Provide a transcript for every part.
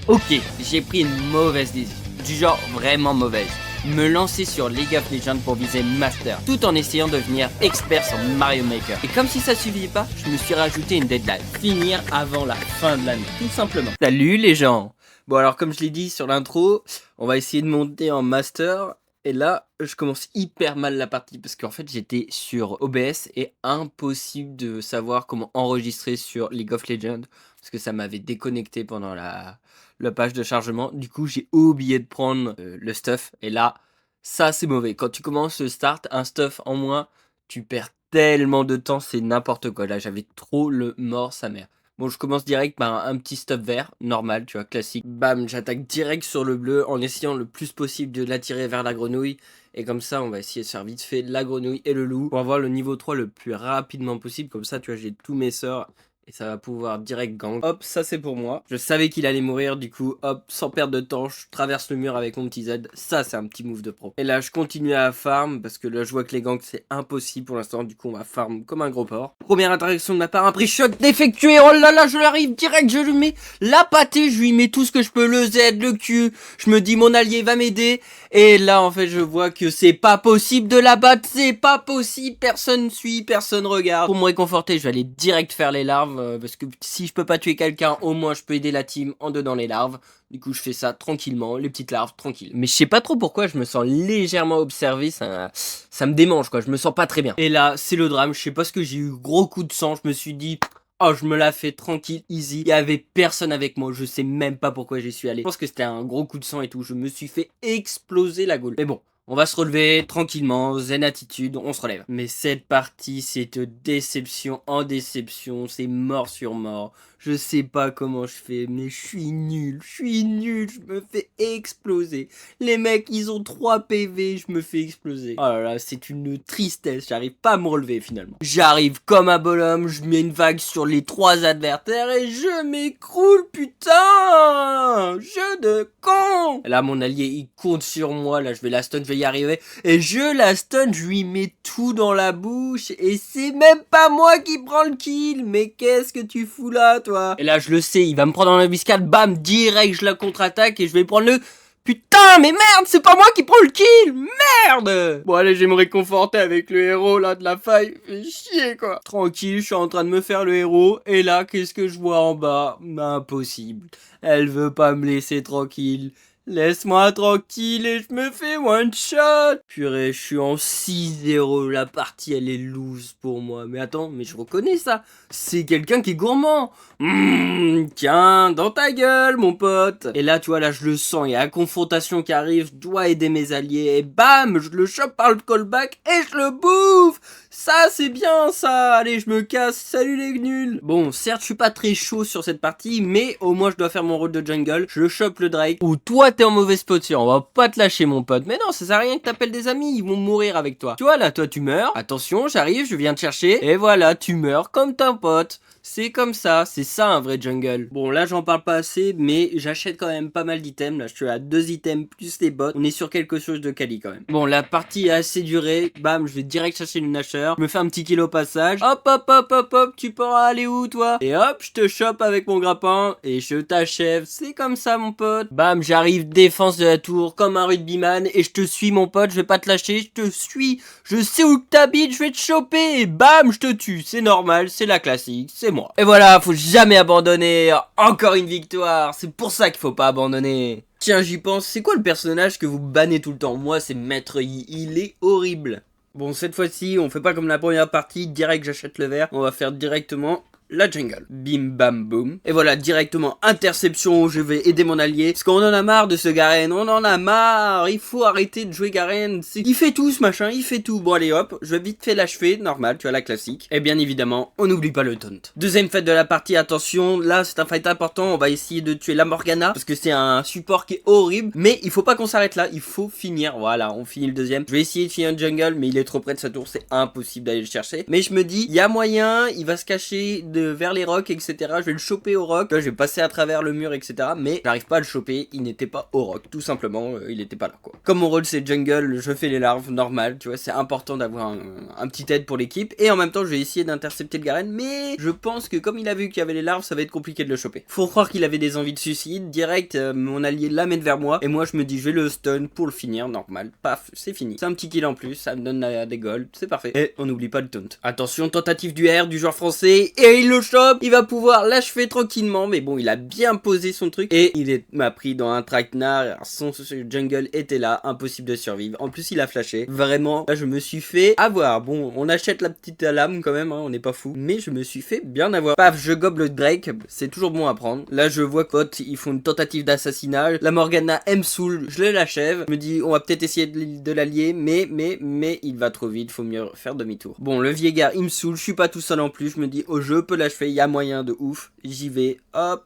Ok, j'ai pris une mauvaise décision, du genre vraiment mauvaise. Me lancer sur League of Legends pour viser Master, tout en essayant de devenir expert sur Mario Maker. Et comme si ça suffisait pas, je me suis rajouté une deadline, finir avant la fin de l'année, tout simplement. Salut les gens. Bon alors comme je l'ai dit sur l'intro, on va essayer de monter en Master. Et là, je commence hyper mal la partie parce qu'en fait j'étais sur OBS et impossible de savoir comment enregistrer sur League of Legends parce que ça m'avait déconnecté pendant la page de chargement. Du coup, j'ai oublié de prendre le stuff et là, ça c'est mauvais. Quand tu commences le start, un stuff en moins, tu perds tellement de temps, c'est n'importe quoi. Là, j'avais trop le mort sa mère. Bon, je commence direct par un petit stuff vert, normal, tu vois, classique. Bam, j'attaque direct sur le bleu en essayant le plus possible de l'attirer vers la grenouille. Et comme ça, on va essayer de faire vite fait la grenouille et le loup pour avoir le niveau 3 le plus rapidement possible. Comme ça, tu vois, j'ai tous mes sorts et ça va pouvoir direct gang. Hop, ça c'est pour moi. Je savais qu'il allait mourir, du coup, hop, sans perdre de temps, je traverse le mur avec mon petit Z. Ça, c'est un petit move de pro. Et là, je continue à farm parce que là, je vois que les gangs, c'est impossible pour l'instant. Du coup, on va farm comme un gros porc. Première interaction de ma part, un pré-shot d'effectuer. Oh là là, je l'arrive direct, je lui mets la pâtée, je lui mets tout ce que je peux, le Z, le Q. Je me dis, mon allié va m'aider. Et là, en fait, je vois que c'est pas possible de la battre, c'est pas possible. Personne suit, personne regarde. Pour me réconforter, je vais aller direct faire les larves. Parce que si je peux pas tuer quelqu'un, au moins je peux aider la team en dedans les larves. Du coup, je fais ça tranquillement, les petites larves, tranquille. Mais je sais pas trop pourquoi, je me sens légèrement observé, ça me démange quoi, je me sens pas très bien. Et là, c'est le drame, je sais pas ce que j'ai eu, gros coup de sang, je me suis dit... Oh, je me la fais tranquille, easy. Il y avait personne avec moi, je sais même pas pourquoi j'y suis allé. Je pense que c'était un gros coup de sang et tout, je me suis fait exploser la gaule. Mais bon, on va se relever tranquillement, zen attitude, on se relève. Mais cette partie, c'est de déception en déception, c'est mort sur mort. Je sais pas comment je fais, mais je suis nul, je me fais exploser. Les mecs, ils ont 3 PV, je me fais exploser. Oh là là, c'est une tristesse, j'arrive pas à me relever finalement. J'arrive comme un bonhomme, je mets une vague sur les 3 adversaires et je m'écroule, putain! Jeu de con! Là, mon allié, il compte sur moi, là, je vais la stun, je vais y arriver. Et je la stun, je lui mets tout dans la bouche et c'est même pas moi qui prends le kill. Mais qu'est-ce que tu fous là, toi? Et là, je le sais, il va me prendre dans l'embuscade, bam, direct, je la contre-attaque et je vais prendre le... Putain, mais merde, c'est pas moi qui prends le kill, merde! Bon allez, je vais me réconforter avec le héros là de la faille, fait chier quoi. Tranquille, je suis en train de me faire le héros, et là, qu'est-ce que je vois en bas? Impossible, elle veut pas me laisser tranquille. Laisse-moi tranquille et je me fais one shot. Purée, je suis en 6-0, la partie elle est loose pour moi. Mais attends, mais je reconnais ça. C'est quelqu'un qui est gourmand. Tiens, dans ta gueule mon pote. Et là tu vois, là je le sens, il y a la confrontation qui arrive, je dois aider mes alliés. Et bam, je le chope par le callback et je le bouffe. Ça c'est bien ça. Allez, je me casse, salut les nuls. Bon, certes je suis pas très chaud sur cette partie, mais au moins je dois faire mon rôle de jungle. Je chope le Drake. Ou toi t'es en mauvaise posture, on va pas te lâcher mon pote. Mais non, ça sert à rien que t'appelles des amis, ils vont mourir avec toi. Tu vois là, toi tu meurs. Attention, j'arrive, je viens te chercher. Et voilà, tu meurs comme ton pote. C'est comme ça, c'est ça un vrai jungle. Bon là j'en parle pas assez, mais j'achète quand même pas mal d'items. Là je suis à 2 items plus les bots. On est sur quelque chose de quali quand même. Bon, la partie est assez durée. Bam, je vais direct chercher le Nashor. Je me fais un petit kill au passage. Hop hop hop hop hop, tu pourras aller où toi? Et hop, je te chope avec mon grappin et je t'achève. C'est comme ça mon pote. Bam, j'arrive défense de la tour comme un rugbyman et je te suis mon pote, je vais pas te lâcher, je te suis. Je sais où que t'habites, je vais te choper et bam, je te tue. C'est normal, c'est la classique, c'est moi. Et voilà, faut jamais abandonner. Encore une victoire, c'est pour ça qu'il faut pas abandonner. Tiens, j'y pense, c'est quoi le personnage que vous bannez tout le temps? Moi, c'est Maître Yi, il est horrible. Bon, cette fois-ci, on fait pas comme la première partie, direct j'achète le vert. On va faire directement la jungle. Bim bam boum. Et voilà, directement interception, je vais aider mon allié. Parce qu'on en a marre de ce Garen, on en a marre. Il faut arrêter de jouer Garen. Il fait tout ce machin, il fait tout. Bon allez hop, je vais vite fait l'achever, normal, tu vois la classique. Et bien évidemment, on n'oublie pas le taunt. Deuxième fight de la partie, attention, là c'est un fight important, on va essayer de tuer la Morgana. Parce que c'est un support qui est horrible. Mais il faut pas qu'on s'arrête là, il faut finir. Voilà, on finit le deuxième. Je vais essayer de finir un jungle, mais il est trop près de sa tour, c'est impossible d'aller le chercher. Mais je me dis, il y a moyen, il va se cacher de vers les rocs, etc. Je vais le choper au roc. Là, je vais passer à travers le mur, etc. Mais j'arrive pas à le choper. Il n'était pas au roc. Tout simplement, il était pas là, quoi. Comme mon rôle, c'est jungle, je fais les larves, normal. Tu vois, c'est important d'avoir un petit aide pour l'équipe. Et en même temps, je vais essayer d'intercepter le Garen. Mais je pense que comme il a vu qu'il y avait les larves, ça va être compliqué de le choper. Faut croire qu'il avait des envies de suicide. Direct, mon allié l'amène vers moi. Et moi, je me dis, je vais le stun pour le finir. Normal. Paf, c'est fini. C'est un petit kill en plus. Ça me donne des golds. C'est parfait. Et on n'oublie pas le taunt. Attention, tentative du R du joueur français. Et il le chope. Il va pouvoir l'achever tranquillement. Mais bon, il a bien posé son truc. Et il m'a pris dans un traquenard. Son jungle était là. Impossible de survivre. En plus, il a flashé. Vraiment, là, je me suis fait avoir. Bon, on achète la petite lame quand même. Hein, on n'est pas fou. Mais je me suis fait bien avoir. Paf, je gobe le Drake. C'est toujours bon à prendre. Là, je vois que ils font une tentative d'assassinat. La Morgana me saoule. Je l'achève. Je me dis, on va peut-être essayer de l'allier. Mais il va trop vite. Faut mieux faire demi-tour. Bon, le vieillard, il me saoule. Je suis pas tout seul en plus. Je me dis, oh, je peux l'achever. Il y a moyen de ouf. J'y vais. Hop.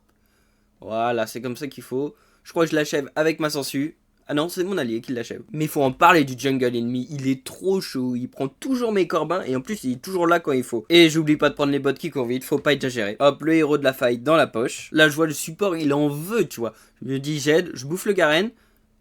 Voilà, c'est comme ça qu'il faut. Je crois que je l'achève avec ma sangsue. Ah non, c'est mon allié qui l'achève. Mais il faut en parler du jungle ennemi. Il est trop chaud. Il prend toujours mes corbins. Et en plus, il est toujours là quand il faut. Et j'oublie pas de prendre les bots qui courent vite. Faut pas exagérer. Hop, le héros de la faille dans la poche. Là, je vois le support. Il en veut, tu vois. Je me dis, j'aide. Je bouffe le Garen.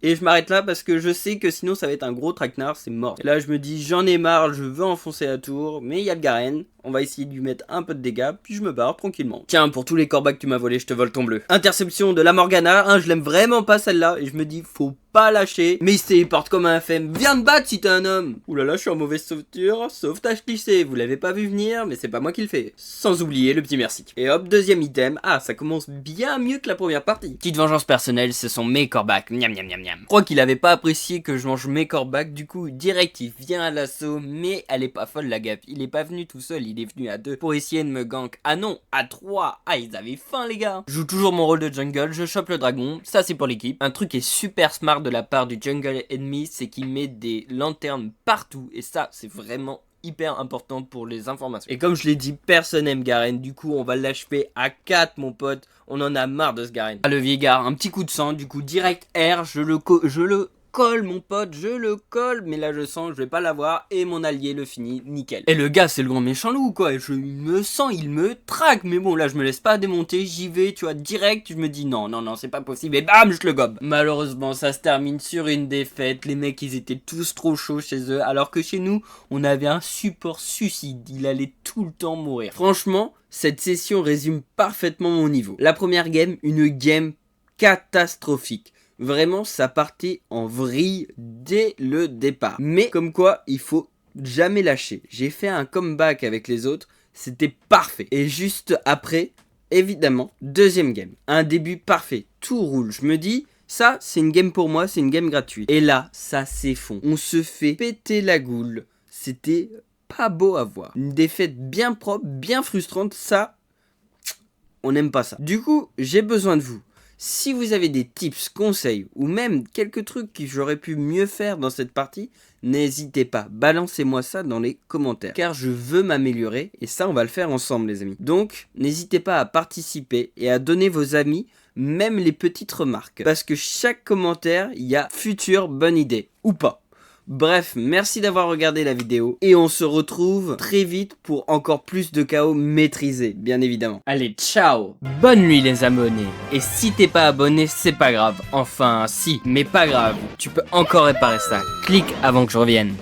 Et je m'arrête là parce que je sais que sinon ça va être un gros traquenard, c'est mort. Et là je me dis j'en ai marre, je veux enfoncer la tour, mais il y a le Garen. On va essayer de lui mettre un peu de dégâts, puis je me barre tranquillement. Tiens, pour tous les corbats que tu m'as volés, je te vole ton bleu. Interception de la Morgana, hein, je l'aime vraiment pas celle-là. Et je me dis, faut pas lâcher. Mais il se téléporte comme un FM. Viens te battre si t'es un homme. Oulala, je suis en mauvaise sauveture. Sauvetage cliché, vous l'avez pas vu venir, mais c'est pas moi qui le fais. Sans oublier le petit merci. Et hop, deuxième item. Ah, ça commence bien mieux que la première partie. Petite vengeance personnelle, ce sont mes corbacks. Miam miam miam miam. Je crois qu'il avait pas apprécié que je mange mes corbacks. Du coup, direct, il vient à l'assaut. Mais elle est pas folle la gap. Il est pas venu tout seul, il est venu à 2 pour essayer de me gank. Ah non, à 3. Ah, ils avaient faim les gars. Je joue toujours mon rôle de jungle, je chope le dragon. Ça c'est pour l'équipe. Un truc qui est super smart de la part du jungle ennemi, c'est qu'il met des lanternes partout. Et ça, c'est vraiment hyper important pour les informations. Et comme je l'ai dit, personne aime Garen. Du coup, on va l'achever à 4, mon pote. On en a marre de ce Garen. Ah, le vieillard, un petit coup de sang. Du coup, direct R, je le colle mon pote, je le colle, mais là je sens que je vais pas l'avoir et mon allié le finit nickel. Et le gars c'est le grand méchant loup quoi, il me sent, il me traque, mais bon là je me laisse pas démonter, j'y vais, tu vois, direct, je me dis non c'est pas possible et bam je le gobe. Malheureusement ça se termine sur une défaite, les mecs ils étaient tous trop chauds chez eux, alors que chez nous on avait un support suicide, il allait tout le temps mourir. Franchement, cette session résume parfaitement mon niveau. La première game, une game catastrophique. Vraiment, ça partait en vrille dès le départ. Mais comme quoi, il faut jamais lâcher. J'ai fait un comeback avec les autres, c'était parfait. Et juste après, évidemment, deuxième game. Un début parfait, tout roule. Je me dis, ça, c'est une game pour moi, c'est une game gratuite. Et là, ça s'effondre. On se fait péter la goule. C'était pas beau à voir. Une défaite bien propre, bien frustrante, ça, on n'aime pas ça. Du coup, j'ai besoin de vous. Si vous avez des tips, conseils ou même quelques trucs que j'aurais pu mieux faire dans cette partie, n'hésitez pas, balancez-moi ça dans les commentaires. Car je veux m'améliorer et ça on va le faire ensemble les amis. Donc n'hésitez pas à participer et à donner vos amis même les petites remarques. Parce que chaque commentaire, il y a future bonne idée ou pas. Bref, merci d'avoir regardé la vidéo et on se retrouve très vite pour encore plus de chaos maîtrisé, bien évidemment. Allez, ciao! Bonne nuit les abonnés! Et si t'es pas abonné, c'est pas grave. Enfin, si, mais pas grave. Tu peux encore réparer ça. Clique avant que je revienne.